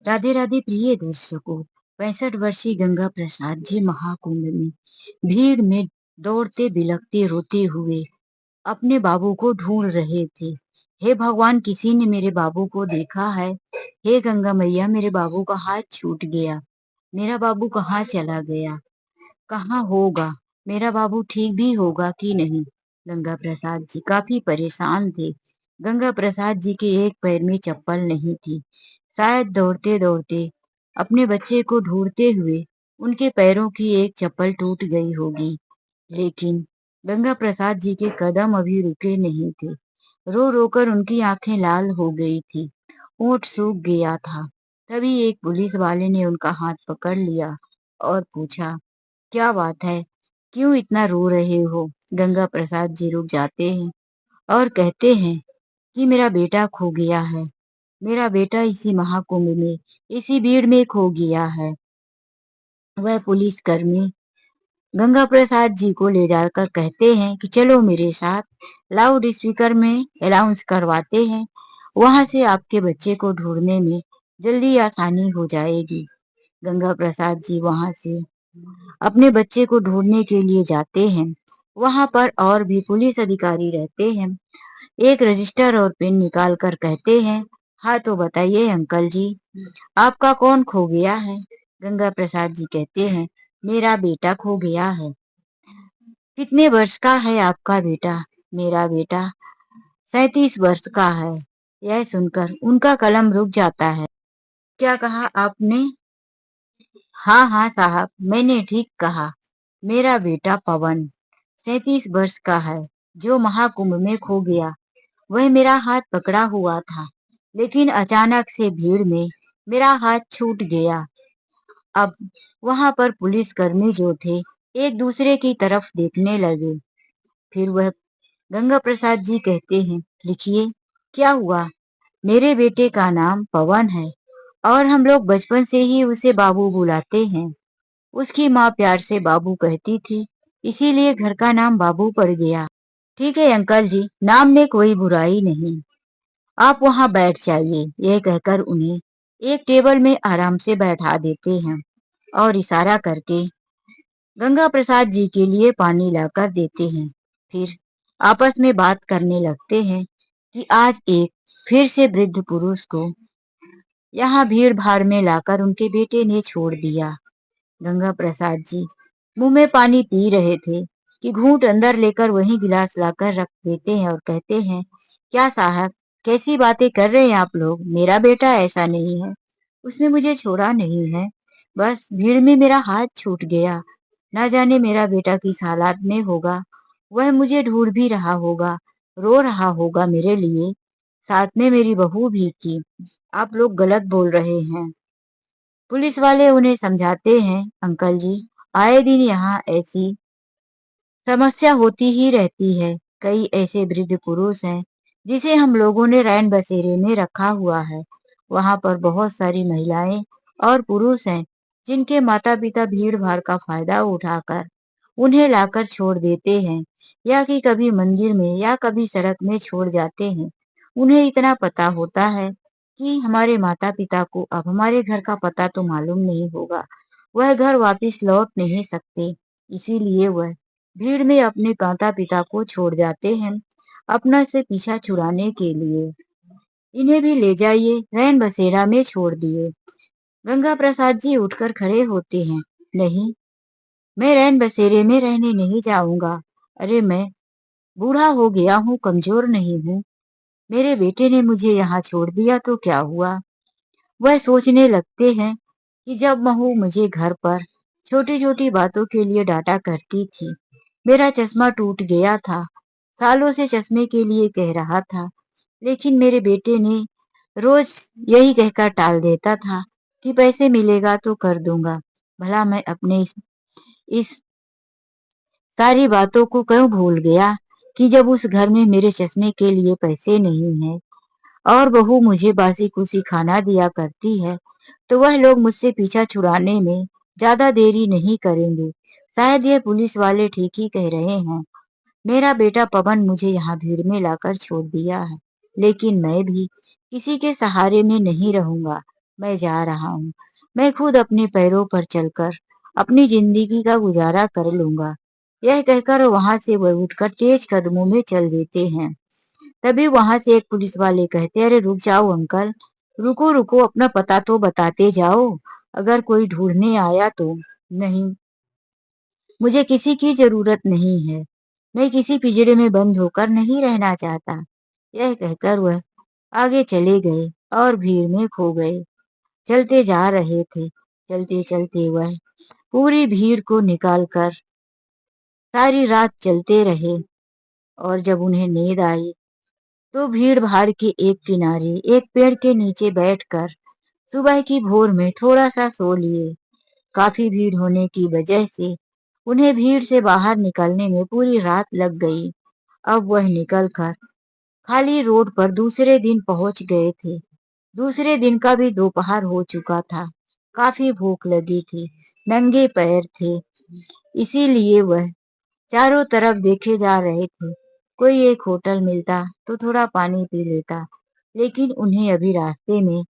राधे राधे प्रिय दर्शकों। 65 वर्षीय गंगा प्रसाद जी महाकुंभ में भीड़ में दौड़ते बिलखते रोते हुए अपने बाबू को ढूंढ रहे थे। हे भगवान, किसी ने मेरे बाबू को देखा है? हे गंगा मैया, मेरे बाबू का हाथ छूट गया। मेरा बाबू कहाँ चला गया? कहाँ होगा? मेरा बाबू ठीक भी होगा कि नहीं? गंगा प्रसाद जी काफी परेशान थे। गंगा प्रसाद जी के एक पैर में चप्पल नहीं थी। शायद दौड़ते दौड़ते अपने बच्चे को ढूंढते हुए उनके पैरों की एक चप्पल टूट गई होगी। लेकिन गंगा प्रसाद जी के कदम अभी रुके नहीं थे। रो रोकर उनकी आंखें लाल हो गई थी, होंठ सूख गया था। तभी एक पुलिस वाले ने उनका हाथ पकड़ लिया और पूछा, क्या बात है? क्यों इतना रो रहे हो? गंगा प्रसाद जी रुक जाते हैं और कहते हैं कि मेरा बेटा खो गया है। मेरा बेटा इसी महाकुंभ में, इसी भीड़ में खो गया है। वह पुलिसकर्मी गंगा प्रसाद जी को ले जाकर कहते हैं कि चलो मेरे साथ, लाउड स्पीकर में अनाउंस करवाते हैं। वहां से आपके बच्चे को ढूंढने में जल्दी आसानी हो जाएगी। गंगा प्रसाद जी वहां से अपने बच्चे को ढूंढने के लिए जाते हैं। वहां पर और भी पुलिस अधिकारी रहते हैं। एक रजिस्टर और पेन निकाल कर कहते हैं, हाँ तो बताइए अंकल जी, आपका कौन खो गया है? गंगा प्रसाद जी कहते हैं, मेरा बेटा खो गया है। कितने वर्ष का है आपका बेटा? मेरा बेटा 37 वर्ष का है। यह सुनकर उनका कलम रुक जाता है। क्या कहा आपने? हाँ हाँ साहब, मैंने ठीक कहा। मेरा बेटा पवन 37 वर्ष का है, जो महाकुंभ में खो गया। वह मेरा हाथ पकड़ा हुआ था, लेकिन अचानक से भीड़ में मेरा हाथ छूट गया। अब वहां पर पुलिसकर्मी जो थे, एक दूसरे की तरफ देखने लगे। फिर वह गंगा प्रसाद जी कहते हैं, लिखिए, क्या हुआ? मेरे बेटे का नाम पवन है और हम लोग बचपन से ही उसे बाबू बुलाते हैं। उसकी माँ प्यार से बाबू कहती थी, इसीलिए घर का नाम बाबू पड़ गया। ठीक है अंकल जी, नाम में कोई बुराई नहीं। आप वहां बैठ जाइए। यह कहकर उन्हें एक टेबल में आराम से बैठा देते हैं और इशारा करके गंगा प्रसाद जी के लिए पानी लाकर देते हैं। फिर आपस में बात करने लगते हैं कि आज एक फिर से वृद्ध पुरुष को यहाँ भीड़ भाड़ में लाकर उनके बेटे ने छोड़ दिया। गंगा प्रसाद जी मुंह में पानी पी रहे थे कि घूंट अंदर लेकर वही गिलास लाकर रख देते हैं और कहते हैं, क्या साहब, कैसी बातें कर रहे हैं आप लोग? मेरा बेटा ऐसा नहीं है। उसने मुझे छोड़ा नहीं है। बस भीड़ में मेरा हाथ छूट गया। ना जाने मेरा बेटा किस हालात में होगा। वह मुझे ढूंढ भी रहा होगा, रो रहा होगा मेरे लिए। साथ में मेरी बहू भी थी। आप लोग गलत बोल रहे हैं। पुलिस वाले उन्हें समझाते हैं, अंकल जी, आए दिन यहाँ ऐसी समस्या होती ही रहती है। कई ऐसे वृद्ध पुरुष हैं जिसे हम लोगों ने रैन बसेरे में रखा हुआ है। वहां पर बहुत सारी महिलाएं और पुरुष हैं जिनके माता पिता भीड़ भाड़ का फायदा उठाकर उन्हें लाकर छोड़ देते हैं, या कि कभी मंदिर में या कभी सड़क में छोड़ जाते हैं। उन्हें इतना पता होता है कि हमारे माता पिता को अब हमारे घर का पता तो मालूम नहीं होगा, वह घर वापस लौट नहीं सकते, इसीलिए वह भीड़ में अपने माता पिता को छोड़ जाते हैं, अपना से पीछा छुड़ाने के लिए। इन्हें भी ले जाइए, रैन बसेरा में छोड़ दिए। गंगा प्रसाद जी उठकर खड़े होते हैं, नहीं, मैं रैन बसेरे में रहने नहीं जाऊंगा। अरे मैं बूढ़ा हो गया हूँ, कमजोर नहीं हूँ। मेरे बेटे ने मुझे यहाँ छोड़ दिया तो क्या हुआ? वह सोचने लगते हैं कि जब बहू मुझे घर पर छोटी छोटी बातों के लिए डांटा करती थी। मेरा चश्मा टूट गया था, सालों से चश्मे के लिए कह रहा था, लेकिन मेरे बेटे ने रोज यही कहकर टाल देता था कि पैसे मिलेगा तो कर दूंगा। भला मैं अपने इस सारी बातों को क्यों भूल गया कि जब उस घर में मेरे चश्मे के लिए पैसे नहीं है और बहू मुझे बासी कुसी खाना दिया करती है, तो वह लोग मुझसे पीछा छुड़ाने में ज्यादा देरी नहीं करेंगे। शायद ये पुलिस वाले ठीक ही कह रहे हैं। मेरा बेटा पवन मुझे यहाँ भीड़ में लाकर छोड़ दिया है, लेकिन मैं भी किसी के सहारे में नहीं रहूंगा। मैं जा रहा हूँ। मैं खुद अपने पैरों पर चलकर अपनी जिंदगी का गुजारा कर लूंगा। यह कहकर वहां से वह उठकर तेज कदमों में चल देते हैं। तभी वहां से एक पुलिस वाले कहते, अरे रुक जाओ अंकल, रुको रुको, अपना पता तो बताते जाओ, अगर कोई ढूंढने आया तो। नहीं, मुझे किसी की जरूरत नहीं है। मैं किसी पिंजरे में बंद होकर नहीं रहना चाहता। यह कहकर वह आगे चले गए और भीड़ में खो गए। चलते जा रहे थे, चलते चलते वह पूरी भीड़ को निकाल कर सारी रात चलते रहे। और जब उन्हें नींद आई तो भीड़ भाड़ के एक किनारे एक पेड़ के नीचे बैठकर सुबह की भोर में थोड़ा सा सो लिए। काफी भीड़ होने की वजह से उन्हें भीड़ से बाहर निकलने में पूरी रात लग गई। अब वह निकलकर खाली रोड पर दूसरे दिन पहुंच गए थे। दूसरे दिन का भी दोपहर हो चुका था। काफी भूख लगी थी, नंगे पैर थे, इसीलिए वह चारों तरफ देखे जा रहे थे। कोई एक होटल मिलता तो थोड़ा पानी पी लेता, लेकिन उन्हें अभी रास्ते में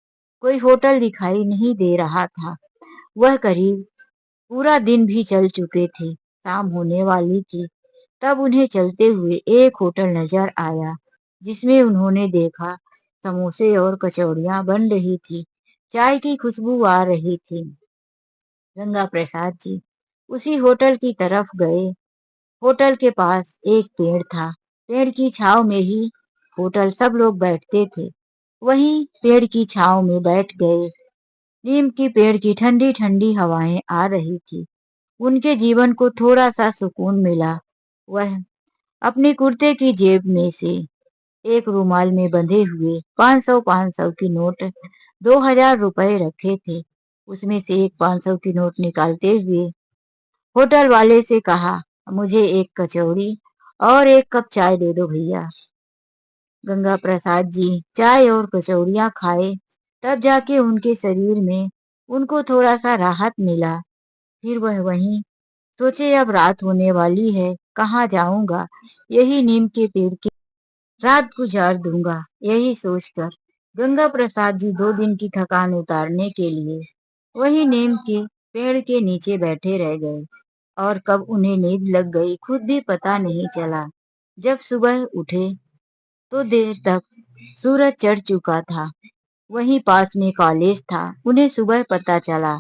कोई होटल दिखाई नहीं दे रहा था। वह करीब पूरा दिन भी चल चुके थे, शाम होने वाली थी। तब उन्हें चलते हुए एक होटल नजर आया, जिसमें उन्होंने देखा समोसे और कचौड़ियां बन रही थी, चाय की खुशबू आ रही थी। गंगा प्रसाद जी उसी होटल की तरफ गए। होटल के पास एक पेड़ था। पेड़ की छांव में ही होटल सब लोग बैठते थे। वहीं पेड़ की छांव में बैठ गए। नीम की पेड़ की ठंडी ठंडी हवाएं आ रही थी। उनके जीवन को थोड़ा सा सुकून मिला। वह अपने कुर्ते की जेब में से एक रुमाल में बंधे हुए 500 की नोट, 2000 रुपए रखे थे। उसमें से एक 500 की नोट निकालते हुए होटल वाले से कहा, मुझे एक कचौड़ी और एक कप चाय दे दो भैया। गंगा प्रसाद जी चाय और कचौड़ियां खाए, तब जाके उनके शरीर में उनको थोड़ा सा राहत मिला। फिर वह वहीं सोचे, अब रात होने वाली है, कहाँ जाऊंगा, यही नीम के पेड़ के रात गुजार दूंगा। यही सोचकर गंगा प्रसाद जी 2 दिन की थकान उतारने के लिए वही नीम के पेड़ के नीचे बैठे रह गए। और कब उन्हें नींद लग गई खुद भी पता नहीं चला। जब सुबह उठे तो देर तक सूरज चढ़ चुका था। वहीं पास में कॉलेज था। उन्हें सुबह पता चला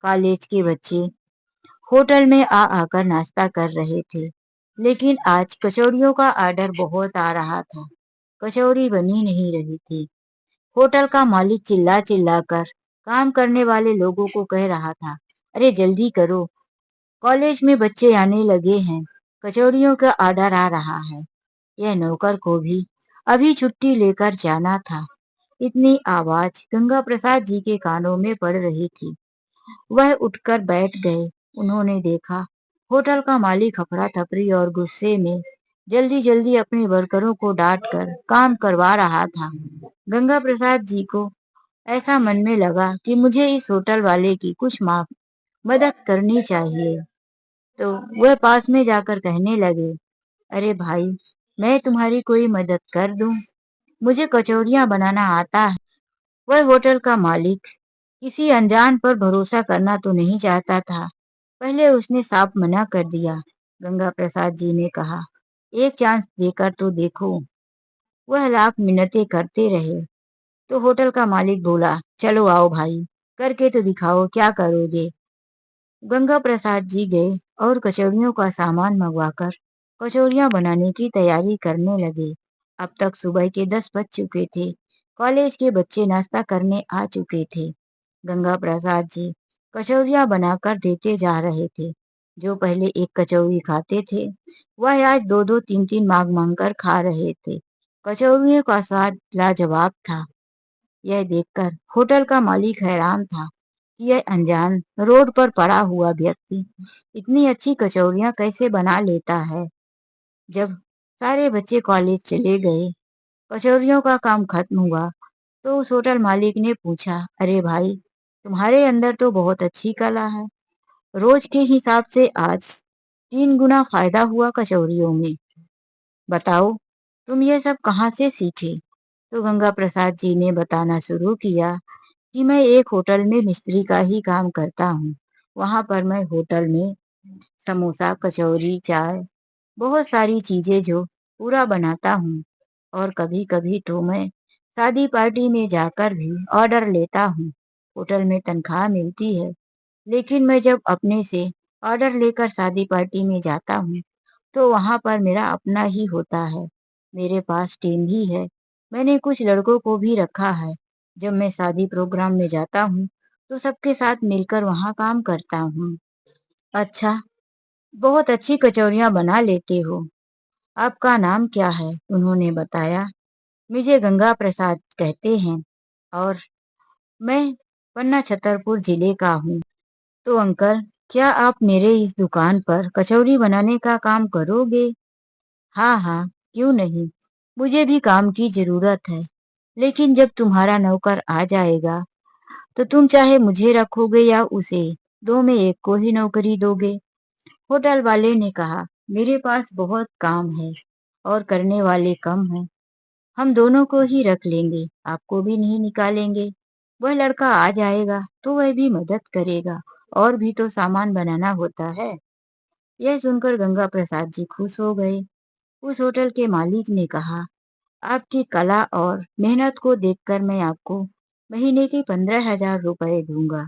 कॉलेज के बच्चे होटल में आ आकर नाश्ता कर रहे थे, लेकिन आज कचौड़ियों का ऑर्डर बहुत आ रहा था। कचौड़ी बनी नहीं रही थी। होटल का मालिक चिल्ला चिल्ला कर काम करने वाले लोगों को कह रहा था, अरे जल्दी करो, कॉलेज में बच्चे आने लगे हैं, कचौड़ियों का ऑर्डर आ रहा है। यह नौकर को भी अभी छुट्टी लेकर जाना था। इतनी आवाज गंगा प्रसाद जी के कानों में पड़ रही थी। वह उठकर बैठ गए। उन्होंने देखा होटल का मालिक हफड़ा थपड़ी और गुस्से में जल्दी जल्दी अपने वर्करों को डांट कर काम करवा रहा था। गंगा प्रसाद जी को ऐसा मन में लगा कि मुझे इस होटल वाले की कुछ मदद करनी चाहिए। तो वह पास में जाकर कहने लगे, अरे भाई, मैं तुम्हारी कोई मदद कर दूं? मुझे कचौरियां बनाना आता है। वह होटल का मालिक किसी अनजान पर भरोसा करना तो नहीं चाहता था। पहले उसने साफ मना कर दिया। गंगा प्रसाद जी ने कहा, एक चांस देकर तो देखो। वह लाख मिन्नतें करते रहे तो होटल का मालिक बोला, चलो आओ भाई, करके तो दिखाओ, क्या करोगे। गंगा प्रसाद जी गए और कचौड़ियों का सामान मंगवाकर कचौड़ियां बनाने की तैयारी करने लगे। अब तक सुबह के 10 बज चुके थे। कॉलेज के बच्चे नाश्ता करने आ चुके थे। गंगा प्रसाद जी कचौड़ियां बनाकर देते जा रहे थे। जो पहले एक कचौड़ी खाते थे, वह आज दो दो तीन तीन मांग मांग कर खा रहे थे। कचौड़ियों का स्वाद लाजवाब था। यह देखकर होटल का मालिक हैरान था कि यह अनजान रोड पर पड़ा हुआ व्यक्ति इतनी अच्छी कचौरियां कैसे बना लेता है। जब सारे बच्चे कॉलेज चले गए, कचौरियों का काम खत्म हुआ, तो उस होटल मालिक ने पूछा, अरे भाई, तुम्हारे अंदर तो बहुत अच्छी कला है। रोज के हिसाब से आज 3 गुना फायदा हुआ कचौरियों में। बताओ, तुम ये सब कहाँ से सीखे? तो गंगा प्रसाद जी ने बताना शुरू किया कि मैं एक होटल में मिस्त्री का ही काम करता हूँ। वहाँ पर मैं होटल में समोसा, कचौरी, चाय, बहुत सारी चीजें जो पूरा बनाता हूँ। और कभी-कभी तो मैं शादी पार्टी में जाकर भी ऑर्डर लेता हूँ। होटल में तनख्वाह मिलती है, लेकिन मैं जब अपने से ऑर्डर लेकर शादी पार्टी में जाता हूँ, तो वहाँ पर मेरा अपना ही होता है। मेरे पास टीम भी है। मैंने कुछ लड़कों को भी रखा है। जब मैं शादी प्रोग्राम में जाता हूँ, तो सबके साथ मिलकर वहाँ काम करता हूँ। अच्छा, बहुत अच्छी कचौरियाँ बना लेते हो। आपका नाम क्या है? उन्होंने बताया। मुझे गंगा प्रसाद कहते हैं और मैं पन्ना छतरपुर जिले का हूँ। तो अंकल, क्या आप मेरे इस दुकान पर कचौरी बनाने का काम करोगे? हाँ, हाँ, क्यों नहीं? मुझे भी काम की ज़रूरत है। लेकिन जब तुम्हारा नौकर आ जाएगा, तो तुम चाहे मुझे रखोगे या उसे, दो में एक को ही नौकरी दोगे। होटल वाले ने कहा, मेरे पास बहुत काम है और करने वाले कम हैं। हम दोनों को ही रख लेंगे, आपको भी नहीं निकालेंगे। वह लड़का आ जाएगा तो वह भी मदद करेगा और भी तो सामान बनाना होता है। यह सुनकर गंगा प्रसाद जी खुश हो गए। उस होटल के मालिक ने कहा, आपकी कला और मेहनत को देखकर मैं आपको महीने के 15,000 रुपए दूंगा।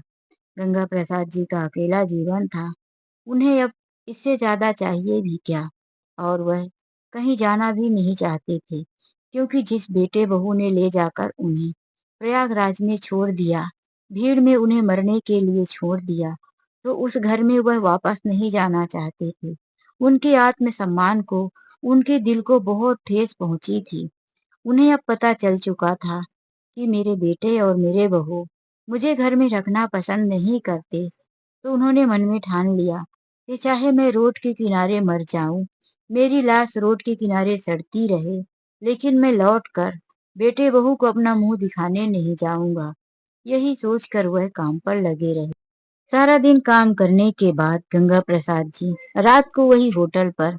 गंगा प्रसाद जी का अकेला जीवन था। उन्हें अब इससे ज्यादा चाहिए भी क्या? और वह कहीं जाना भी नहीं चाहते थे, क्योंकि जिस बेटे बहू ने ले जाकर उन्हें प्रयागराज में छोड़ दिया, भीड़ में उन्हें मरने के लिए छोड़ दिया, तो उस घर में वह वापस नहीं जाना चाहते थे। उनके आत्मसम्मान को, उनके दिल को बहुत ठेस पहुंची थी। उन्हें अब पता चल चुका था कि मेरे बेटे और मेरे बहू मुझे घर में रखना पसंद नहीं करते। तो उन्होंने मन में ठान लिया कि चाहे मैं रोड के किनारे मर जाऊं, मेरी लाश रोड के किनारे सड़ती रहे, लेकिन मैं लौट कर बेटे बहू को अपना मुंह दिखाने नहीं जाऊंगा। यही सोचकर वह काम पर लगे रहे। सारा दिन काम करने के बाद गंगा प्रसाद जी रात को वही होटल पर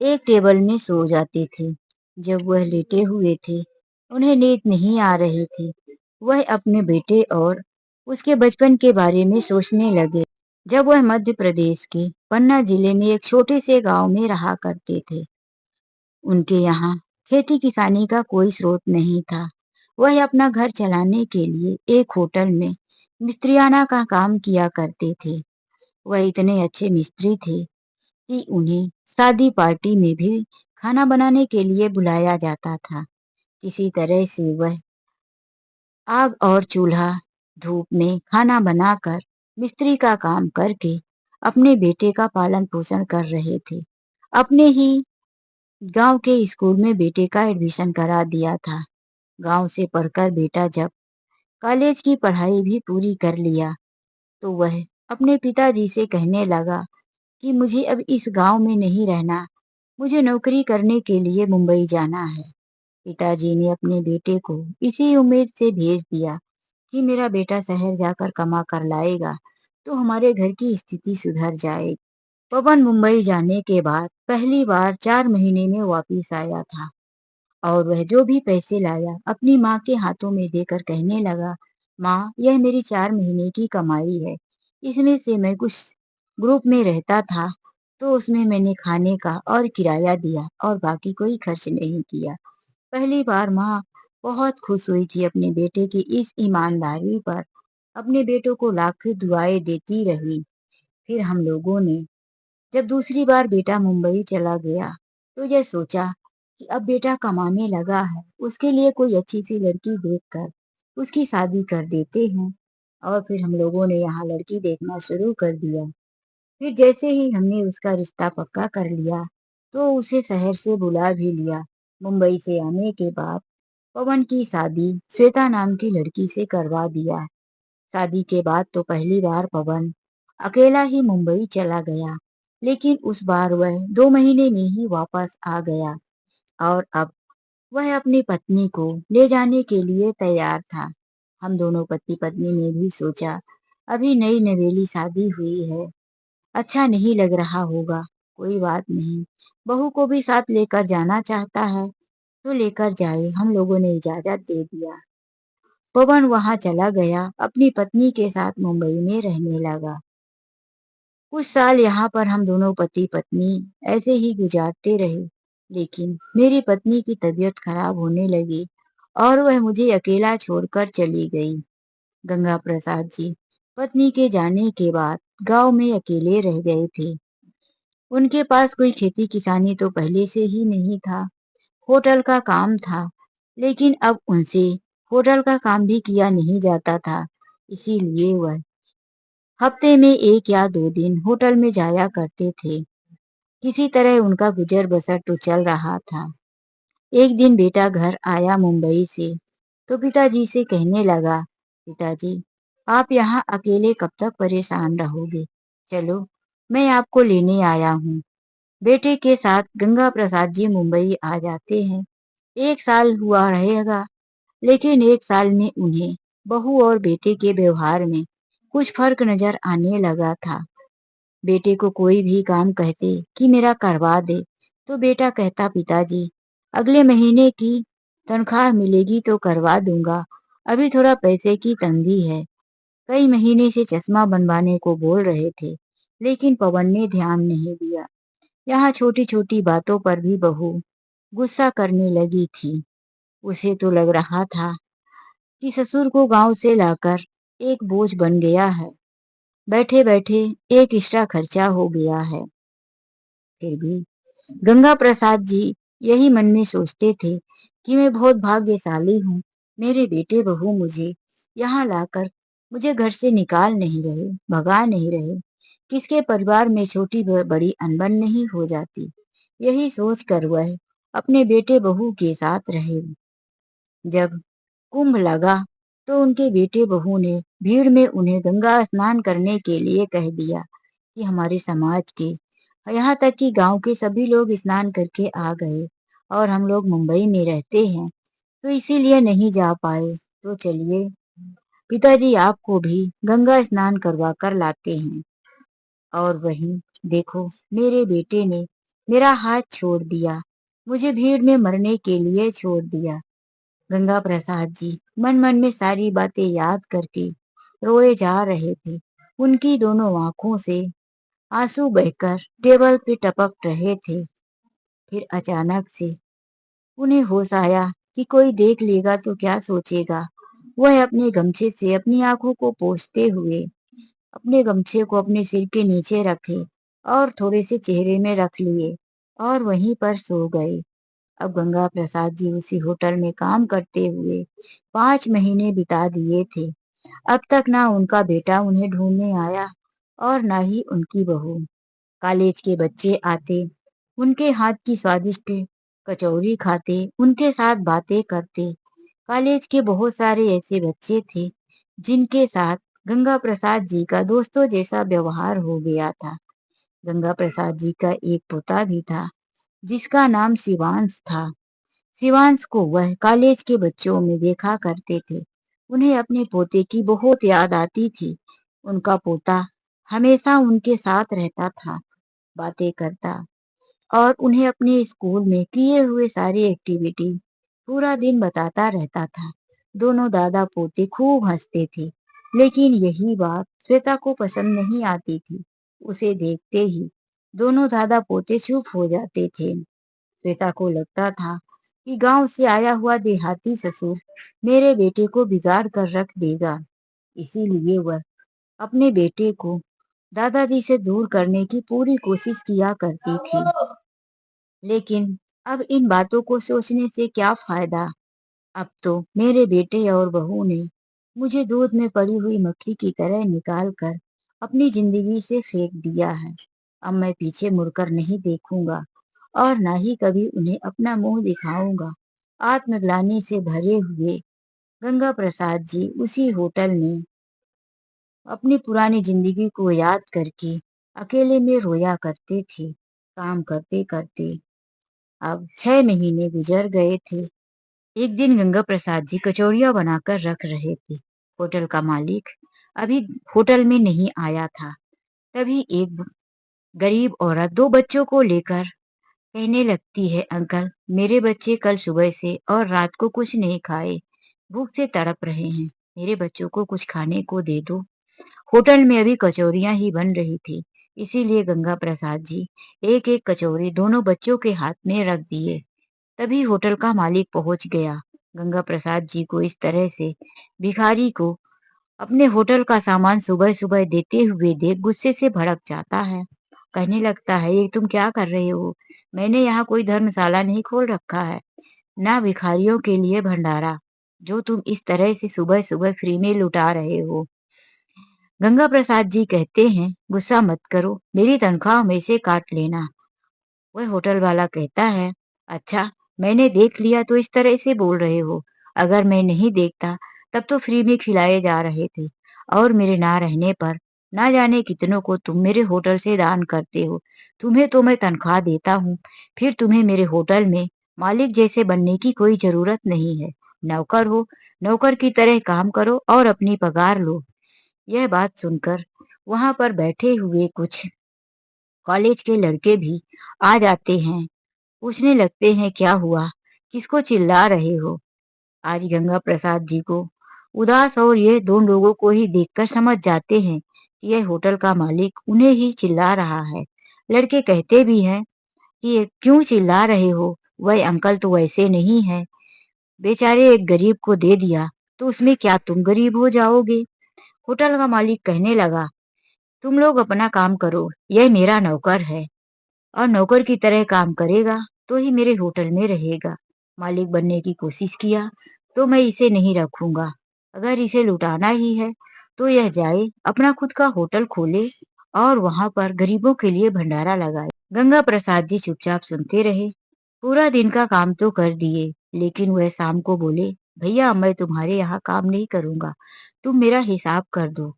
एक टेबल में सो जाते थे। जब वह लेटे हुए थे, उन्हें नींद नहीं आ रही थी। वह अपने बेटे और उसके बचपन के बारे में सोचने लगे। जब वह मध्य प्रदेश के पन्ना जिले में एक छोटे से गांव में रहा करते थे, उनके यहाँ खेती किसानी का कोई स्रोत नहीं था। वह अपना घर चलाने के लिए एक होटल में मिस्त्रियाना का काम किया करते थे। वह इतने अच्छे मिस्त्री थे कि उन्हें शादी पार्टी में भी खाना बनाने के लिए बुलाया जाता था। किसी तरह से वह आग और चूल्हा धूप में खाना बनाकर मिस्त्री का काम करके अपने बेटे का पालन पोषण कर रहे थे। अपने ही गांव के स्कूल में बेटे का एडमिशन करा दिया था। गांव से पढ़कर बेटा जब कॉलेज की पढ़ाई भी पूरी कर लिया, तो वह अपने पिताजी से कहने लगा कि मुझे अब इस गांव में नहीं रहना, मुझे नौकरी करने के लिए मुंबई जाना है। पिताजी ने अपने बेटे को इसी उम्मीद से भेज दिया कि मेरा बेटा शहर जाकर कमा कर लाएगा, तो हमारे घर की स्थिति सुधर जाएगी। पवन मुंबई जाने के बाद पहली बार 4 महीने में वापिस आया था और वह जो भी पैसे लाया अपनी माँ के हाथों में देकर कहने लगा, माँ, यह मेरी 4 महीने की कमाई है। इसमें से मैं कुछ ग्रुप में रहता था, तो उसमें मैंने खाने का और किराया दिया और बाकी कोई खर्च नहीं किया। पहली बार माँ बहुत खुश हुई थी अपने बेटे की इस ईमानदारी पर। अपने बेटों को लाखों दुआएं देती रही। फिर हम लोगों ने जब दूसरी बार बेटा मुंबई चला गया, तो यह सोचा कि अब बेटा कमाने लगा है, उसके लिए कोई अच्छी सी लड़की देखकर उसकी शादी कर देते हैं। और फिर हम लोगों ने यहाँ लड़की देखना शुरू कर दिया। फिर जैसे ही हमने उसका रिश्ता पक्का कर लिया, तो उसे शहर से बुला भी लिया। मुंबई से आने के बाद पवन की शादी श्वेता नाम की लड़की से करवा दिया। शादी के बाद तो पहली बार पवन अकेला ही मुंबई चला गया, लेकिन उस बार वह 2 महीने में ही वापस आ गया और अब वह अपनी पत्नी को ले जाने के लिए तैयार था। हम दोनों पति पत्नी ने भी सोचा, अभी नई नवेली शादी हुई है, अच्छा नहीं लग रहा होगा, कोई बात नहीं, बहू को भी साथ लेकर जाना चाहता है तो लेकर जाए। हम लोगों ने इजाजत दे दिया। पवन वहां चला गया, अपनी पत्नी के साथ मुंबई में रहने लगा। कुछ साल यहाँ पर हम दोनों पति पत्नी ऐसे ही गुजारते रहे, लेकिन मेरी पत्नी की तबीयत खराब होने लगी और वह मुझे अकेला छोड़कर चली गई। गंगा प्रसाद जी पत्नी के जाने के बाद गांव में अकेले रह गए थे। उनके पास कोई खेती किसानी तो पहले से ही नहीं था। होटल का काम था, लेकिन अब उनसे होटल का काम भी किया नहीं जाता था। इसीलिए वह हफ्ते में 1 या 2 दिन होटल में जाया करते थे। किसी तरह उनका गुजर बसर तो चल रहा था। एक दिन बेटा घर आया मुंबई से, तो पिताजी से कहने लगा, पिताजी, आप यहाँ अकेले कब तक परेशान रहोगे? चलो, मैं आपको लेने आया हूँ। बेटे के साथ गंगा प्रसाद जी मुंबई आ जाते हैं। 1 साल हुआ रहेगा, लेकिन 1 साल में उन्हें बहू और बेटे के व्यवहार में कुछ फर्क नजर आने लगा था। बेटे को कोई भी काम कहते कि मेरा करवा दे, तो बेटा कहता, पिताजी, अगले महीने की तनख्वाह मिलेगी तो करवा दूंगा, अभी थोड़ा पैसे की तंगी है। कई महीने से चश्मा बनवाने को बोल रहे थे, लेकिन पवन ने ध्यान नहीं दिया। यहाँ छोटी छोटी बातों पर भी बहू गुस्सा करने लगी थी। उसे तो लग रहा था कि ससुर को गांव से लाकर एक बोझ बन गया है, बैठे बैठे एक एक्स्ट्रा खर्चा हो गया है। फिर भी गंगा प्रसाद जी यही मन में सोचते थे कि मैं बहुत भाग्यशाली हूँ, मेरे बेटे बहू मुझे यहाँ लाकर मुझे घर से निकाल नहीं रहे, भगा नहीं रहे, किसके परिवार में छोटी बड़ी अनबन नहीं हो जाती। यही सोच कर वह अपने बेटे बहू के साथ रहे। जब कुंभ लगा तो उनके बेटे बहू ने भीड़ में उन्हें गंगा स्नान करने के लिए कह दिया कि हमारे समाज के, यहाँ तक कि गांव के सभी लोग स्नान करके आ गए और हम लोग मुंबई में रहते हैं, तो इसीलिए नहीं जा पाए। तो चलिए, पिताजी आपको भी गंगा स्नान करवा कर लाते हैं। और वहीं देखो, मेरे बेटे ने मेरा हाथ छोड़ दिया, मुझे भीड़ में मरने के लिए छोड़ दिया। गंगा प्रसाद जी मन मन में सारी बातें याद करके रोए जा रहे थे। उनकी दोनों आंखों से आंसू बहकर टेबल पे टपक रहे थे। फिर अचानक से उन्हें होश आया कि कोई देख लेगा तो क्या सोचेगा। वह अपने गमछे से अपनी आंखों को पोंछते हुए अपने गमछे को अपने सिर के नीचे रखे और थोड़े से चेहरे में रख लिए और वहीं पर सो गए। अब गंगा प्रसाद जी उसी होटल में काम करते हुए 5 महीने बिता दिए थे। अब तक ना उनका बेटा उन्हें ढूंढने आया और ना ही उनकी बहू। कॉलेज के बच्चे आते, उनके हाथ की स्वादिष्ट कचौरी खाते, उनके साथ बातें करते। कॉलेज के बहुत सारे ऐसे बच्चे थे जिनके साथ गंगा प्रसाद जी का दोस्तों जैसा व्यवहार हो गया था। गंगा प्रसाद जी का एक पोता भी था जिसका नाम शिवांश था। शिवांश को वह कॉलेज के बच्चों में देखा करते थे। उन्हें अपने पोते की बहुत याद आती थी। उनका पोता हमेशा उनके साथ रहता था, बातें करता और उन्हें अपने स्कूल में किए हुए सारी एक्टिविटी पूरा दिन बताता रहता था। दोनों दादा पोते खूब हंसते थे, लेकिन यही बात श्वेता को पसंद नहीं आती थी। उसे देखते ही दोनों दादा पोते चुप हो जाते थे। श्वेता को लगता था कि गांव से आया हुआ देहाती ससुर मेरे बेटे को बिगाड़ कर रख देगा। इसीलिए वह अपने बेटे को दादाजी से दूर करने की पूरी कोशिश किया करती थी। लेकिन अब इन बातों को सोचने से क्या फायदा। अब तो मेरे बेटे और बहू ने मुझे दूध में पड़ी हुई मक्खी की तरह निकाल कर अपनी जिंदगी से फेंक दिया है। अब मैं पीछे मुड़कर नहीं देखूंगा और ना ही कभी उन्हें अपना मुंह दिखाऊंगा। आत्मग्लानि से भरे हुए गंगा प्रसाद जी उसी होटल में अपनी पुरानी जिंदगी को याद करके अकेले में रोया करते थे, काम करते करते। अब 6 महीने गुजर गए थे। एक दिन गंगा प्रसाद जी कचौड़ियाँ बनाकर रख रहे थे। होटल का मालिक अभी होटल में नहीं आया था। तभी एक गरीब औरत 2 बच्चों को लेकर कहने लगती है, अंकल, मेरे बच्चे कल सुबह से और रात को कुछ नहीं खाए। भूख से तड़प रहे हैं। मेरे बच्चों को कुछ खाने को दे दो। होटल में अभी कचौरियां ही बन रही थी, इसीलिए गंगा प्रसाद जी एक एक कचौरी दोनों बच्चों के हाथ में रख दिए। तभी होटल का मालिक पहुंच गया। गंगा प्रसाद जी को इस तरह से भिखारी को अपने होटल का सामान सुबह सुबह देते हुए देख गुस्से से भड़क जाता है। कहने लगता है, ये तुम क्या कर रहे हो? मैंने यहाँ कोई धर्मशाला नहीं खोल रखा है, ना भिखारियों के लिए भंडारा, जो तुम इस तरह से सुबह सुबह फ्री में लुटा रहे हो। गंगा प्रसाद जी कहते हैं, गुस्सा मत करो, मेरी तनख्वाह में से काट लेना। वह होटल वाला कहता है, अच्छा, मैंने देख लिया तो इस तरह से बोल रहे हो। अगर मैं नहीं देखता तब तो फ्री में खिलाए जा रहे थे, और मेरे ना रहने पर ना जाने कितनों को तुम मेरे होटल से दान करते हो। तुम्हें तो मैं तनख्वाह देता हूँ, फिर तुम्हें मेरे होटल में मालिक जैसे बनने की कोई जरूरत नहीं है। नौकर हो, नौकर की तरह काम करो और अपनी पगार लो। यह बात सुनकर वहां पर बैठे हुए कुछ कॉलेज के लड़के भी आ जाते हैं। पूछने लगते हैं, क्या हुआ, किसको चिल्ला रहे हो? आज गंगा प्रसाद जी को उदास और ये दोनों लोगों को ही देखकर समझ जाते हैं कि यह होटल का मालिक उन्हें ही चिल्ला रहा है। लड़के कहते भी हैं कि ये क्यों चिल्ला रहे हो, वह अंकल तो वैसे नहीं है, बेचारे एक गरीब को दे दिया तो उसमें क्या तुम गरीब हो जाओगे? होटल का मालिक कहने लगा, तुम लोग अपना काम करो, यह मेरा नौकर है और नौकर की तरह काम करेगा तो ही मेरे होटल में रहेगा। मालिक बनने की कोशिश किया तो मैं इसे नहीं रखूंगा। अगर इसे लुटाना ही है तो यह जाए अपना खुद का होटल खोले और वहां पर गरीबों के लिए भंडारा लगाए। गंगा प्रसाद जी चुपचाप सुनते रहे। पूरा दिन का काम तो कर दिए, लेकिन वह शाम को बोले, भैया मैं तुम्हारे यहाँ काम नहीं करूंगा, तुम मेरा हिसाब कर दो।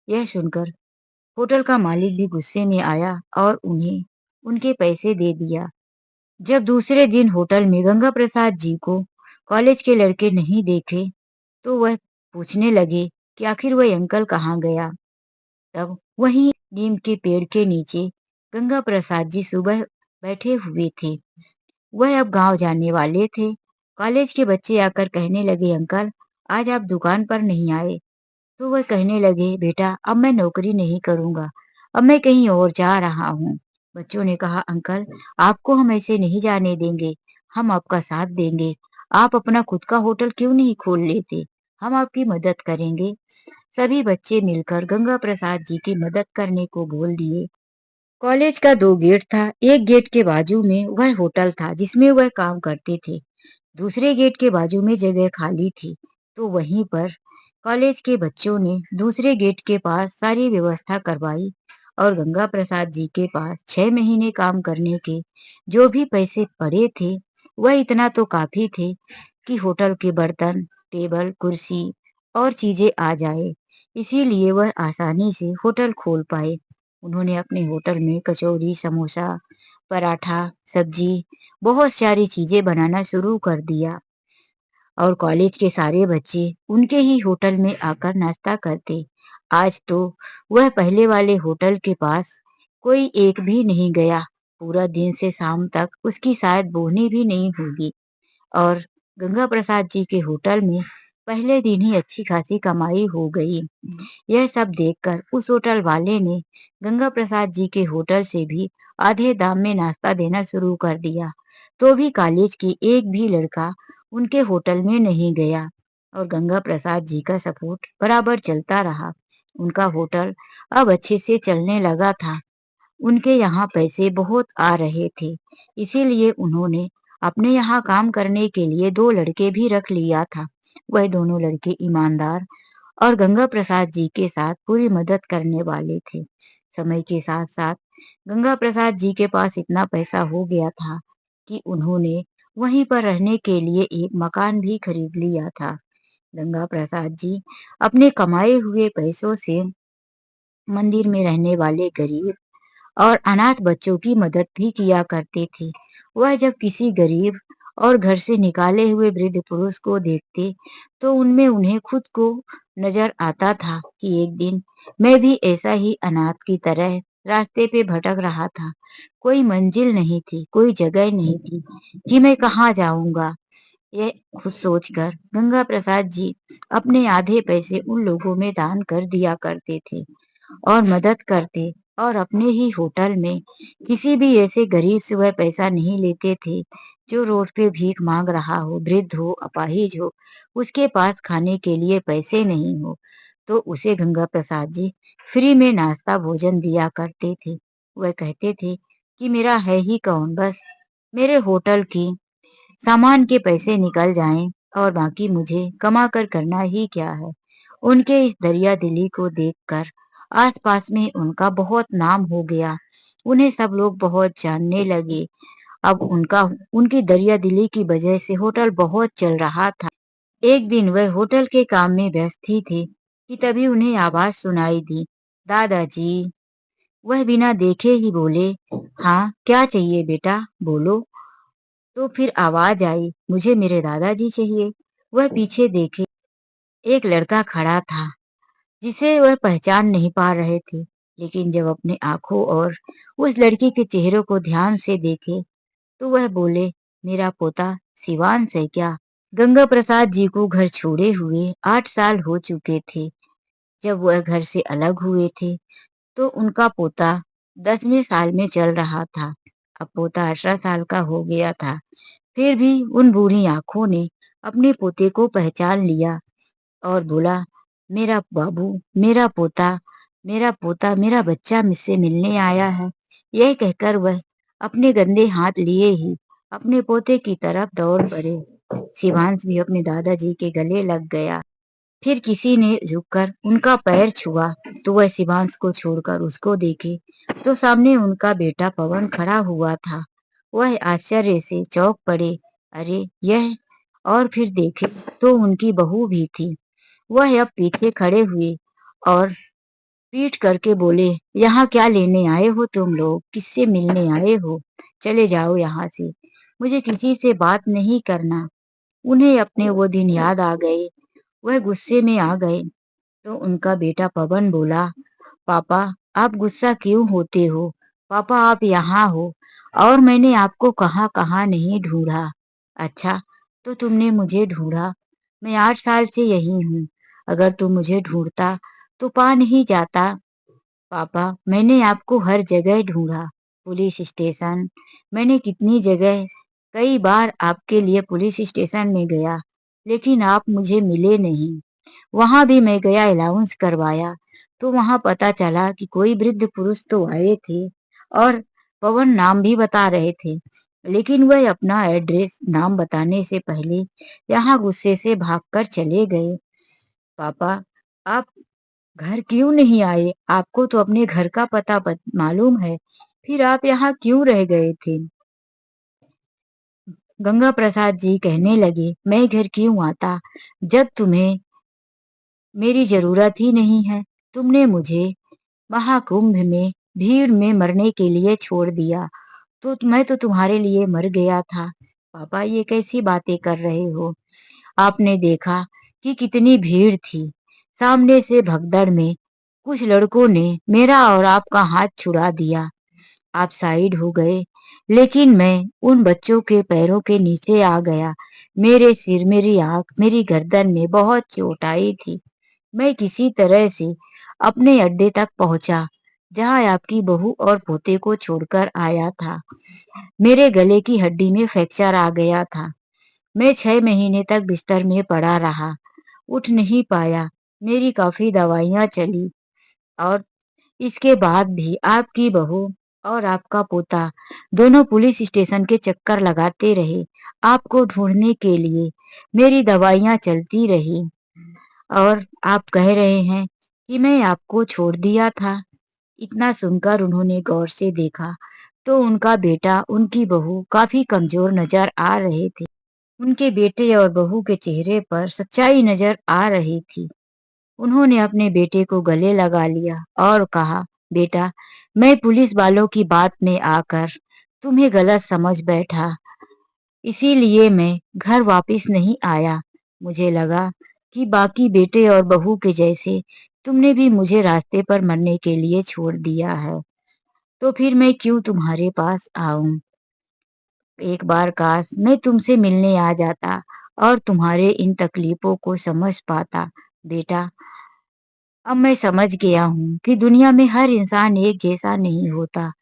यह सुनकर होटल का मालिक भी गुस्से में आया और उन्हें उनके पैसे दे दिया। जब दूसरे दिन होटल में गंगा प्रसाद जी को कॉलेज के लड़के नहीं देखे तो वह पूछने लगे कि आखिर वह अंकल कहाँ गया। तब वहीं नीम के पेड़ के नीचे गंगा प्रसाद जी सुबह बैठे हुए थे। वह अब गांव जाने वाले थे। कॉलेज के बच्चे आकर कहने लगे, अंकल आज आप दुकान पर नहीं आए। तो वह कहने लगे, बेटा अब मैं नौकरी नहीं करूंगा, अब मैं कहीं और जा रहा हूँ। बच्चों ने कहा, अंकल आपको हम ऐसे नहीं जाने देंगे, हम आपका साथ देंगे। आप अपना खुद का होटल क्यों नहीं खोल लेते, हम आपकी मदद करेंगे। सभी बच्चे मिलकर गंगा प्रसाद जी की मदद करने को बोल दिए। कॉलेज का दो गेट था। एक गेट के बाजू में वह होटल था जिसमें वह काम करते थे। दूसरे गेट के बाजू में जगह खाली थी, तो वहीं पर कॉलेज के बच्चों ने दूसरे गेट के पास सारी व्यवस्था करवाई और गंगा प्रसाद जी के पास 6 महीने काम करने के जो भी पैसे पड़े थे वह इतना तो काफी थे कि होटल के बर्तन, टेबल, कुर्सी और चीजें आ जाए। इसीलिए वह आसानी से होटल खोल पाए। उन्होंने अपने होटल में कचौरी, समोसा, पराठा, सब्जी, बहुत सारी चीजें बनाना शुरू कर दिया और कॉलेज के सारे बच्चे उनके ही होटल में आकर नाश्ता करते। आज तो वह पहले वाले होटल के पास कोई एक भी नहीं गया। पूरा दिन से शाम तक उसकी शायद बोहनी भी नहीं होगी और गंगा प्रसाद जी के होटल में पहले दिन ही अच्छी खासी कमाई हो गई। यह सब देखकर उस होटल वाले ने गंगा प्रसाद जी के होटल से भी आधे दाम में नाश्ता देना शुरू कर दिया। तो भी कॉलेज की एक भी लड़का उनके होटल में नहीं गया और गंगा प्रसाद जी का सपोर्ट बराबर चलता रहा। उनका होटल अब अच्छे से चलने लगा था। उनके यहाँ पैसे बहुत आ रहे थे, इसीलिए उन्होंने अपने यहाँ काम करने के लिए दो लड़के भी रख लिया था। वह दोनों लड़के ईमानदार और गंगा प्रसाद जी के साथ पूरी मदद करने वाले थे। समय के साथ साथ गंगा प्रसाद जी के पास इतना पैसा हो गया था कि उन्होंने वहीं पर रहने के लिए एक मकान भी खरीद लिया था। गंगा प्रसाद जी अपने कमाए हुए पैसों से मंदिर में रहने वाले गरीब और अनाथ बच्चों की मदद भी किया करते थे। वह जब किसी गरीब और घर से निकाले हुए वृद्ध पुरुष को देखते तो उनमें उन्हें खुद को नजर आता था कि एक दिन मैं भी ऐसा ही अनाथ की तरह रास्ते पे भटक रहा था। कोई मंजिल नहीं थी, कोई जगह नहीं थी कि मैं कहाँ जाऊंगा। ये खुद सोचकर गंगा प्रसाद जी अपने आधे पैसे उन लोगों में दान कर दिया करते थे और मदद करते, और अपने ही होटल में किसी भी ऐसे गरीब से वह पैसा नहीं लेते थे जो रोड पे भीख मांग रहा हो, वृद्ध हो, अपाहिज हो, उसके पास खाने के लिए पैसे नहीं हो, तो उसे गंगा प्रसाद जी फ्री में नाश्ता भोजन दिया करते थे। वह कहते थे कि मेरा है ही कौन, बस मेरे होटल की सामान के पैसे निकल जाएं और बाकी मुझे कमा कर करना ही क्या है। उनके इस दरिया दिली को देखकर आसपास में उनका बहुत नाम हो गया। उन्हें सब लोग बहुत जानने लगे। अब उनकी दरिया दिली की वजह से होटल बहुत चल रहा था। एक दिन वह होटल के काम में व्यस्त ही थे कि तभी उन्हें आवाज सुनाई दी, दादाजी। वह बिना देखे ही बोले, हाँ क्या चाहिए बेटा, बोलो। तो फिर आवाज आई, मुझे मेरे दादाजी चाहिए। वह पीछे देखे, एक लड़का खड़ा था जिसे वह पहचान नहीं पा रहे थे, लेकिन जब अपने आंखों और उस लड़की के चेहरे को ध्यान से देखे तो वह बोले, मेरा पोता शिवांश है क्या। गंगा प्रसाद जी को घर छोड़े हुए 8 साल हो चुके थे। जब वह घर से अलग हुए थे तो उनका पोता 10वें साल में चल रहा था। अब पोता 18 साल का हो गया था। फिर भी उन बूढ़ी आंखों ने अपने पोते को पहचान लिया और बोला, मेरा बाबू, मेरा पोता, मेरा पोता, मेरा बच्चा मुझसे मिलने आया है। यह कहकर वह अपने गंदे हाथ लिए ही अपने पोते की तरफ दौड़ पड़े। शिवांश भी अपने दादाजी के गले लग गया। फिर किसी ने झुककर उनका पैर छुआ तो वह शिवांश को छोड़कर उसको देखे तो सामने उनका बेटा पवन खड़ा हुआ था। वह आश्चर्य से चौंक पड़े, अरे यह। और फिर देखे तो उनकी बहू भी थी। वह अब पीछे खड़े हुए और पीट करके बोले, यहाँ क्या लेने आए हो तुम लोग, किससे मिलने आए हो, चले जाओ यहाँ से, मुझे किसी से बात नहीं करना। उन्हें अपने वो दिन याद आ गए। वह गुस्से में आ गए तो उनका बेटा पवन बोला, पापा आप गुस्सा क्यों होते हो, पापा आप यहाँ हो और मैंने आपको कहाँ कहाँ नहीं ढूंढा। अच्छा, तो तुमने मुझे ढूंढा, मैं 8 साल से यही हूँ। अगर तुम मुझे ढूंढता तो पा नहीं जाता। पापा मैंने आपको हर जगह ढूंढा, पुलिस स्टेशन, मैंने कितनी जगह, कई बार आपके लिए पुलिस स्टेशन में गया, लेकिन आप मुझे मिले नहीं। वहां भी मैं गया, अलाउंस करवाया तो वहां पता चला कि कोई वृद्ध पुरुष तो आए थे और पवन नाम भी बता रहे थे, लेकिन वह अपना एड्रेस नाम बताने से पहले यहाँ गुस्से से भागकर चले गए। पापा आप घर क्यों नहीं आए, आपको तो अपने घर का पता मालूम है, फिर आप यहाँ क्यों रह गए थे। गंगा प्रसाद जी कहने लगे, मैं घर क्यों आता जब तुम्हें मेरी जरूरत ही नहीं है। तुमने मुझे महाकुंभ में भीड़ में मरने के लिए छोड़ दिया, तो मैं तो तुम्हारे लिए मर गया था। पापा ये कैसी बातें कर रहे हो, आपने देखा कि कितनी भीड़ थी। सामने से भगदड़ में कुछ लड़कों ने मेरा और आपका हाथ छुड़ा दिया, आप साइड हो गए, लेकिन मैं उन बच्चों के पैरों के नीचे आ गया। मेरे सिर, मेरी आंख, मेरी गर्दन में बहुत चोट आई थी। मैं किसी तरह से अपने अड्डे तक पहुंचा जहां आपकी बहू और पोते को छोड़कर आया था। मेरे गले की हड्डी में फ्रैक्चर आ गया था। मैं 6 महीने तक बिस्तर में पड़ा रहा, उठ नहीं पाया। मेरी काफी दवाइयां चली और इसके बाद भी आपकी बहू और आपका पोता दोनों पुलिस स्टेशन के चक्कर लगाते रहे आपको ढूंढने के लिए। मेरी दवाइयां चलती रही और आप कह रहे हैं कि मैं आपको छोड़ दिया था। इतना सुनकर उन्होंने गौर से देखा तो उनका बेटा, उनकी बहू काफी कमजोर नजर आ रहे थे। उनके बेटे और बहू के चेहरे पर सच्चाई नजर आ रही थी। उन्होंने अपने बेटे को गले लगा लिया और कहा, बेटा मैं पुलिस वालों की बात में आकर तुम्हें गलत समझ बैठा, इसीलिए मैं घर वापस नहीं आया। मुझे लगा कि बाकी बेटे और बहू के जैसे तुमने भी मुझे रास्ते पर मरने के लिए छोड़ दिया है, तो फिर मैं क्यों तुम्हारे पास आऊं। एक बार काश मैं तुमसे मिलने आ जाता और तुम्हारे इन तकलीफों को समझ पाता। बेटा, अब मैं समझ गया हूँ कि दुनिया में हर इंसान एक जैसा नहीं होता।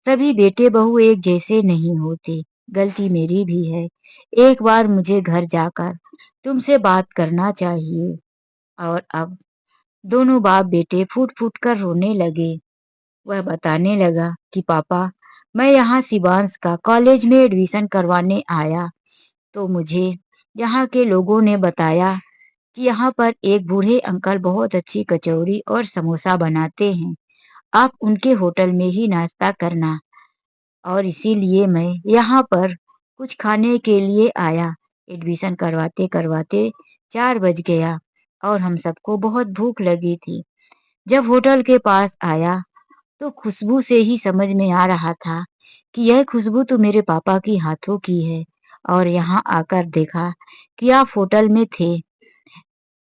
सभी बेटे-बहू एक जैसे नहीं होते। गलती मेरी भी है। एक बार मुझे घर जाकर तुमसे बात करना चाहिए। और अब दोनों बाप-बेटे फूट-फूट कर रोने लगे। वह बताने लगा कि पापा, मैं यहाँ शिवांश का कॉलेज में एडमिशन करवाने आया, तो मुझे यहाँ के लोगों ने बताया कि यहाँ पर एक बूढ़े अंकल बहुत अच्छी कचौरी और समोसा बनाते हैं। आप उनके होटल में ही नाश्ता करना। और इसीलिए मैं यहाँ पर कुछ खाने के लिए आया। एडमिशन करवाते-करवाते 4 बज गया और हम सबको बहुत भूख लगी थी। जब होटल के पास आया तो खुशबू से ही समझ में आ रहा था कि यह खुशबू तो मेरे पापा की हाथों की है। और यहाँ आकर देखा कि आप होटल में थे।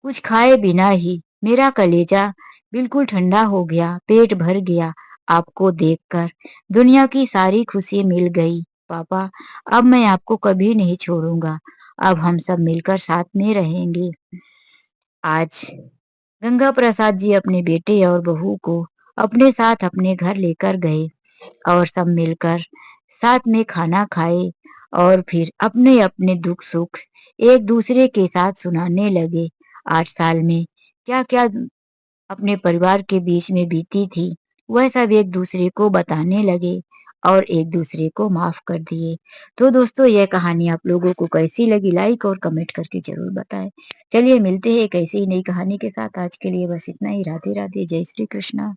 कुछ खाए बिना ही मेरा कलेजा बिल्कुल ठंडा हो गया, पेट भर गया आपको देखकर। दुनिया की सारी खुशी मिल गई। पापा, अब मैं आपको कभी नहीं छोड़ूंगा। अब हम सब मिलकर साथ में रहेंगे। आज गंगा प्रसाद जी अपने बेटे और बहू को अपने साथ अपने घर लेकर गए और सब मिलकर साथ में खाना खाए और फिर अपने-अपने दुख-सुख एक दूसरे के साथ सुनाने लगे। 8 साल में क्या-क्या अपने परिवार के बीच में बीती थी, वह सब एक दूसरे को बताने लगे और एक दूसरे को माफ कर दिए। तो दोस्तों, यह कहानी आप लोगों को कैसी लगी, लाइक और कमेंट करके ज़रूर बताएँ। चलिए मिलते हैं एक ऐसी ही नई कहानी के साथ। आज के लिए बस इतना ही। राधे-राधे। जय श्री कृष्ण।